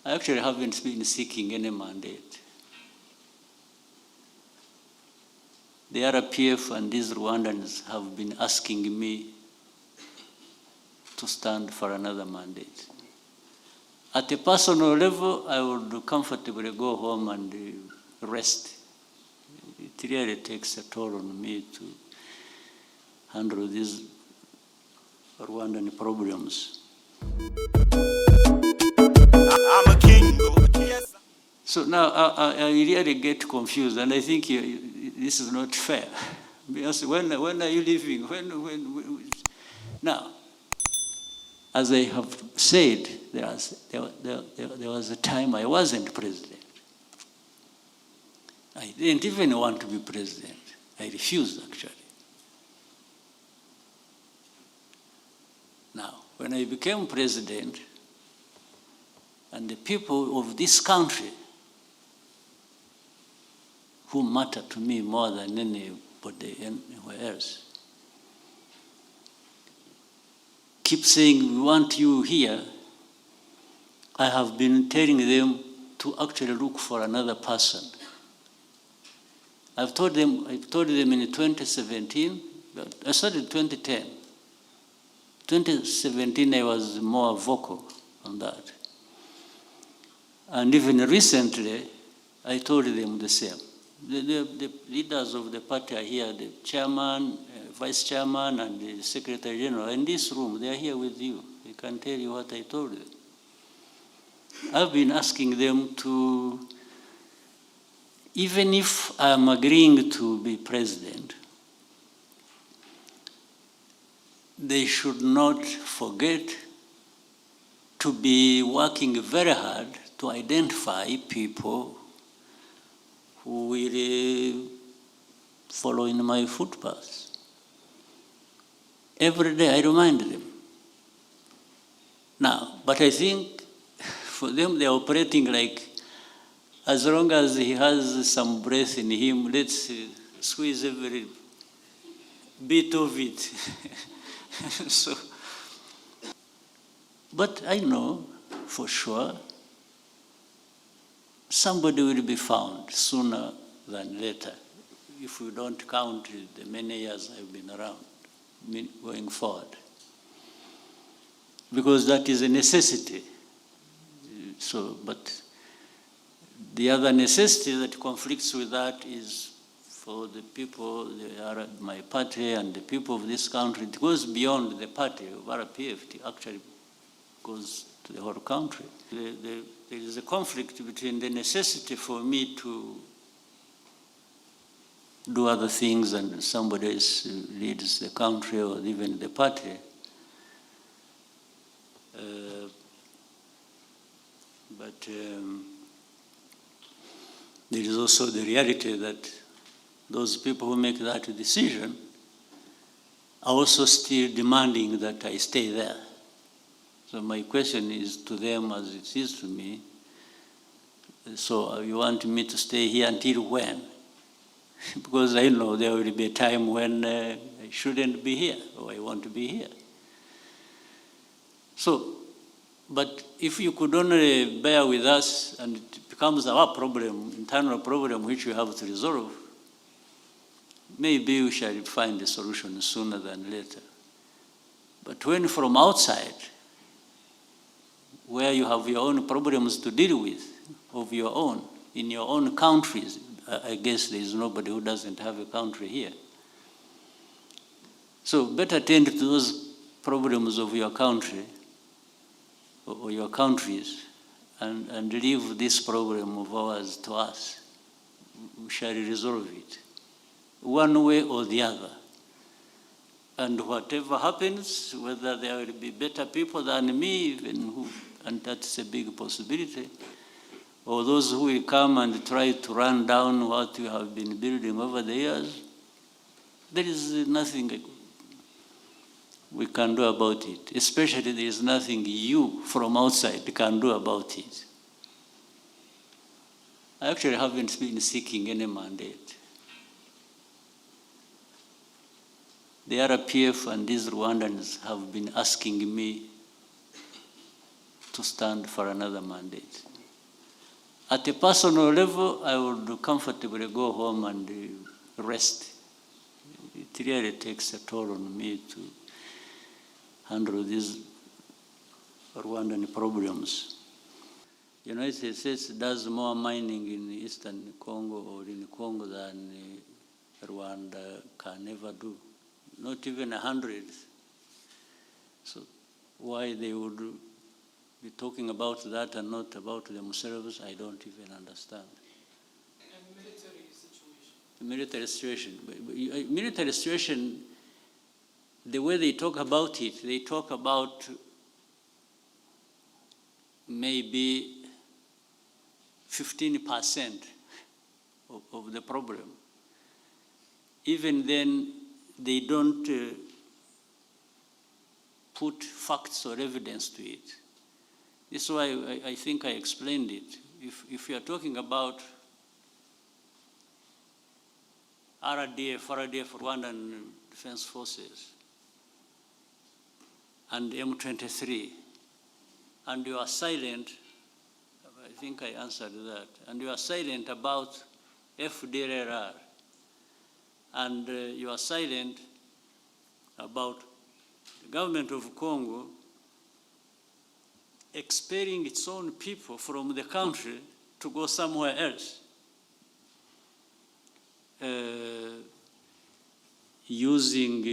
I actually haven't been seeking any mandate. The RPF and these Rwandans have been asking me to stand for another mandate. At a personal level, I would comfortably go home and rest. It really takes a toll on me to handle these Rwandan problems. I'm a king. Yes. So now I really get confused, and I think this is not fair. Because when are you leaving? Now, as I have said, there was a time I wasn't president. I didn't even want to be president. I refused, actually. Now, when I became president, and the people of this country who matter to me more than anybody anywhere else keep saying, we want you here, I have been telling them to actually look for another person. I've told them in 2017, I started in 2010. 2017, I was more vocal on that. And even recently, I told them the same. The leaders of the party are here, the chairman, vice chairman, and the secretary general. In this room, they are here with you. They can tell you what I told them. I've been asking them to, even if I'm agreeing to be president, they should not forget to be working very hard to identify people who will follow in my footpaths. Every day I remind them. Now, but I think for them they're operating like, as long as he has some breath in him, let's squeeze every bit of it. So, but I know for sure somebody will be found sooner than later, if we don't count the many years I've been around, going forward. Because that is a necessity. So, but the other necessity that conflicts with that is for the people, my party and the people of this country. It goes beyond the party of RPF, it actually goes to the whole country. There is a conflict between the necessity for me to do other things and somebody else leads the country or even the party. But there is also the reality that those people who make that decision are also still demanding that I stay there. So my question is to them as it is to me, so you want me to stay here until when? Because I know there will be a time when I shouldn't be here or I want to be here. So, but if you could only bear with us and it becomes our problem, internal problem which we have to resolve, maybe we shall find a solution sooner than later. But when from outside, where you have your own problems to deal with, of your own, in your own countries, I guess there is nobody who doesn't have a country here. So better tend to those problems of your country, or your countries, and leave this problem of ours to us. We shall resolve it, one way or the other. And whatever happens, whether there will be better people than me, even and that's a big possibility, or those who will come and try to run down what we have been building over the years, there is nothing we can do about it. Especially there is nothing you from outside can do about it. I actually haven't been seeking any mandate. The RPF and these Rwandans have been asking me to stand for another mandate. At a personal level, I would comfortably go home and rest. It really takes a toll on me to handle these Rwandan problems. The United States does more mining in Eastern Congo or in Congo than Rwanda can ever do, not even 100. So why they would be talking about that and not about themselves, I don't even understand. And military situation. The military situation. Military situation, the way they talk about it, they talk about maybe 15% of the problem. Even then, they don't put facts or evidence to it. This is why I think I explained it. If you are talking about RDF, Rwandan Defense Forces, and M23, and you are silent, I think I answered that, and you are silent about FDLR, and you are silent about the government of Congo expelling its own people from the country to go somewhere else, using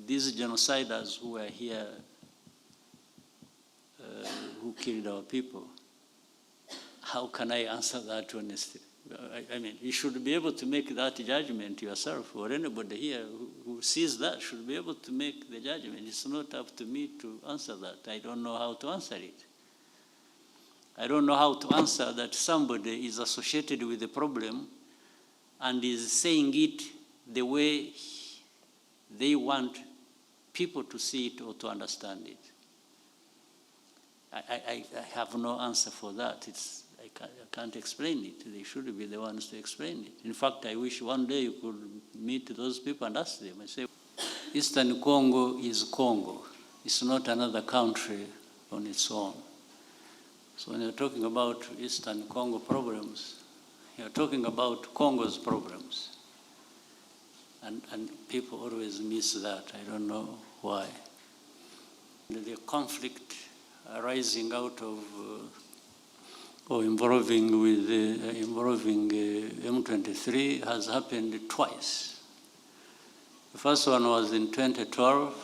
these genociders who are here, who killed our people. How can I answer that honestly? I mean, you should be able to make that judgment yourself, or anybody here who sees that should be able to make the judgment. It's not up to me to answer that. I don't know how to answer it. I don't know how to answer that somebody is associated with the problem and is saying it the way they want people to see it or to understand it. I have no answer for that. I can't explain it. They should be the ones to explain it. In fact, I wish one day you could meet those people and ask them. I say, Eastern Congo is Congo. It's not another country on its own. So when you're talking about Eastern Congo problems, you're talking about Congo's problems. And people always miss that. I don't know why. The conflict arising out of or involving M23 has happened twice. The first one was in 2012.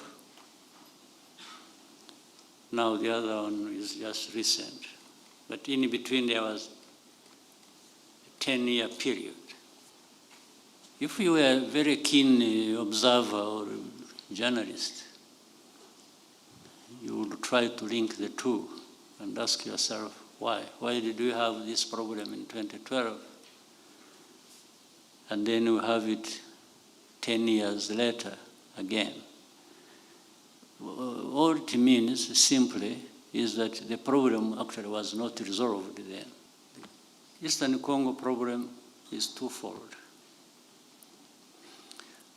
Now the other one is just recent. But in between there was a 10-year period. If you were a very keen observer or journalist, you would try to link the two and ask yourself, why? Why did we have this problem in 2012? And then we have it 10 years later again. All it means simply is that the problem actually was not resolved then. The Eastern Congo problem is twofold.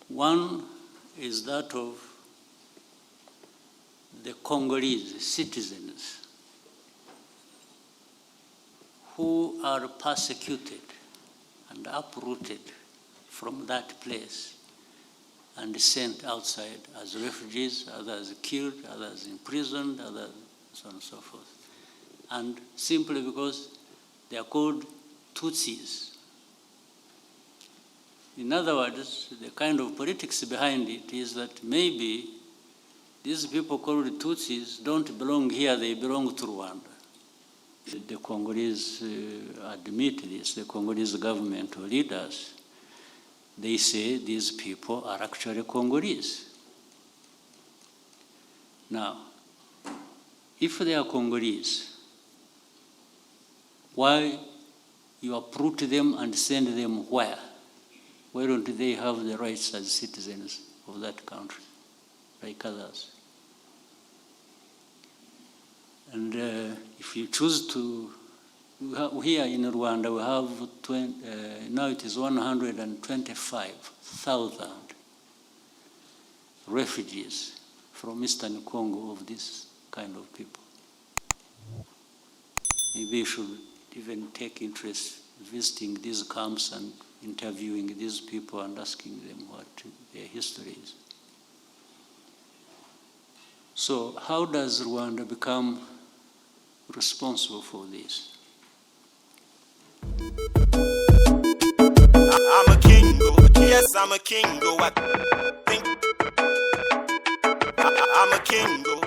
One is that of the Congolese citizens who are persecuted and uprooted from that place and sent outside as refugees, others killed, others imprisoned, others so on and so forth. And simply because they are called Tutsis. In other words, the kind of politics behind it is that maybe these people called Tutsis don't belong here, they belong to Rwanda. The Congolese admit this, the Congolese government or leaders. They say these people are actually Congolese. Now, if they are Congolese, why you uproot them and send them where? Why don't they have the rights as citizens of that country, like others? And if you choose to, here in Rwanda we have, now it is 125,000 refugees from Eastern Congo of this kind of people. Maybe you should even take interest visiting these camps and interviewing these people and asking them what their history is. So how does Rwanda become responsible for this? I'm a kingo, yes, I'm a kingo. I'm a kingo.